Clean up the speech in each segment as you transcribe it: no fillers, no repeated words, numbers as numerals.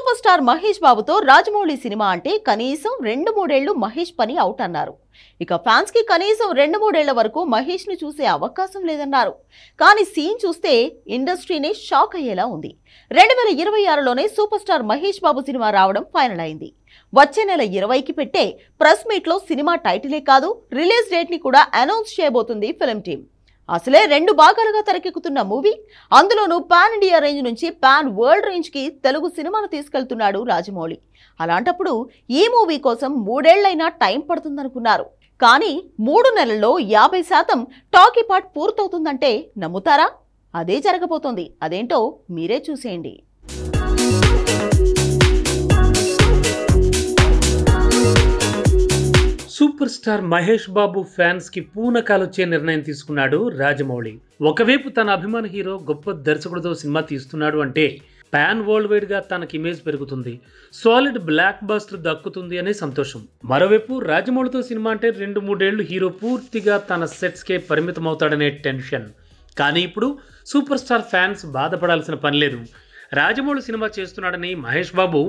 Super star Mahesh బాబుతో Rajamouli cinema అంటే కనీసం 2-3 ఏళ్లు మహేష్ పని అవుట్ అన్నారు. ఇక ఫ్యాన్స్ కి కనీసం 2-3 ఏళ్ల వరకు మహేష్ ని చూసే అవకాశం లేదన్నారు. కానీ సీన్ చూస్తే ఇండస్ట్రీనే షాక్ అయ్యేలా ఉంది. 2026లోనే super star Mahesh Babu cinema రావడం ఫైనల్ అయింది. వచ్చే నెల 20కి పెట్టే ప్రెస్ మీట్ లో సినిమా టైటిలే కాదు, రిలీజ్ డేట్ ని కూడా అనౌన్స్ చేయబోతుంది ఫిల్మ్ టీమ్. అసలే 2 భాగాలుగా తెరకెక్కుతున్న మూవీ, అందులోనూ పాన్ ఇండియా రేంజ్ నుంచి పాన్ వరల్డ్ రేంజ్ కి తెలుగు సినిమాను తీసుకెళ్తున్నాడు రాజమౌళి. అలాంటప్పుడు ఈ మూవీ కోసం 3 ఏళ్లైనా టైం పడుతుందనుకున్నారు. కానీ 3 నెలల్లో 50% టాకీ పార్ట్ పూర్తవుతుందంటే నమ్ముతారా? అదే జరగబోతోంది. అదేంటో మీరే చూసేయండి. Super star Mahesh Babu fans కి పూనకాలొచ్చే నిర్ణయం తీసుకున్నాడు రాజమౌళి. ఒకవైపు తన అభిమాన హీరో గొప్ప దర్శకుడితో సినిమా తీస్తున్నాడు అంటే పాన్ వరల్డ్ వైడ్ గా తనకి ఇమేజ్ పెరుగుతుంది, సాలిడ్ బ్లాక్ బస్టర్ దక్కుతుంది అనే సంతోషం. మరోవైపు రాజమౌళితో సినిమా అంటే 2-3 ఏళ్లు హీరో పూర్తిగా తన సెట్స్ కే పరిమితం అవుతాడనే టెన్షన్. కానీ ఇప్పుడు సూపర్ స్టార్ ఫ్యాన్స్ బాధపడాల్సిన పని లేదు. రాజమౌళి సినిమా చేస్తున్నాడని మహేష్ బాబు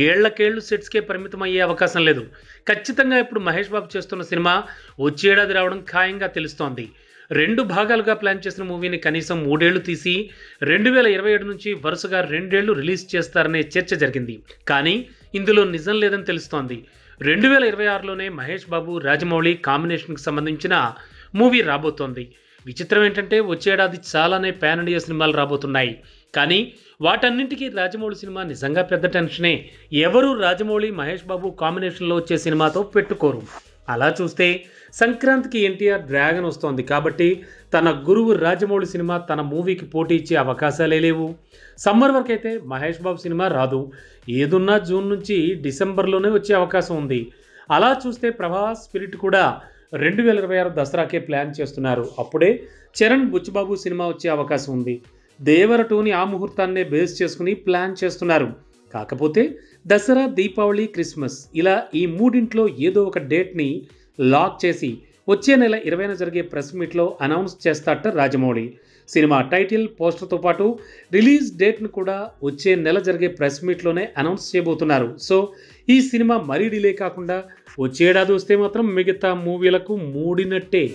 ఏళ్లకేళ్లు సెట్స్కే పరిమితం అయ్యే అవకాశం లేదు. ఖచ్చితంగా ఇప్పుడు మహేష్ బాబు చేస్తున్న సినిమా వచ్చే ఏడాది రావడం ఖాయంగా తెలుస్తోంది. 2 భాగాలుగా ప్లాన్ చేసిన మూవీని కనీసం 3 ఏళ్లు తీసి 2027 నుంచి వరుసగా 2 ఏళ్లు రిలీజ్ చేస్తారనే చర్చ జరిగింది. కానీ ఇందులో నిజం లేదని తెలుస్తోంది. 2026లోనే మహేష్ బాబు రాజమౌళి కాంబినేషన్కి సంబంధించిన మూవీ రాబోతోంది. విచిత్రం ఏంటంటే వచ్చేడాది చాలానే పాన్ ఇండియా సినిమాలు రాబోతున్నాయి. కానీ వాటన్నింటికీ రాజమౌళి సినిమా నిజంగా పెద్ద టెన్షనే. ఎవరు రాజమౌళి మహేష్ బాబు కాంబినేషన్లో వచ్చే సినిమాతో పెట్టుకోరు. అలా చూస్తే సంక్రాంతికి ఎన్టీఆర్ డ్రాగన్ వస్తోంది కాబట్టి తన గురువు రాజమౌళి సినిమా తన మూవీకి పోటీ ఇచ్చే అవకాశాలే లేవు. సమ్మర్ వరకు అయితే మహేష్ బాబు సినిమా రాదు. ఏదున్నా జూన్ నుంచి డిసెంబర్లోనే వచ్చే అవకాశం ఉంది. అలా చూస్తే ప్రభాస్ స్పిరిట్ కూడా 2026 దసరాకే ప్లాన్ చేస్తున్నారు. అప్పుడే చరణ్ బుచ్చిబాబు సినిమా వచ్చే అవకాశం ఉంది. దేవర 2ని ఆ ముహూర్తాన్నే బేస్ చేసుకుని ప్లాన్ చేస్తున్నారు. కాకపోతే దసరా, దీపావళి, క్రిస్మస్ ఇలా ఈ మూడింట్లో ఏదో ఒక డేట్ని లాక్ చేసి వచ్చే నెల 20న జరిగే ప్రెస్ మీట్లో అనౌన్స్ చేస్తారట రాజమౌళి. సినిమా టైటిల్, పోస్టర్తో పాటు రిలీజ్ డేట్ను కూడా వచ్చే నెల జరిగే ప్రెస్ మీట్లోనే అనౌన్స్ చేయబోతున్నారు. సో ఈ సినిమా మరీ డిలే కాకుండా వచ్చే ఏడాది వస్తే మాత్రం మిగతా మూవీలకు మూడినట్టే.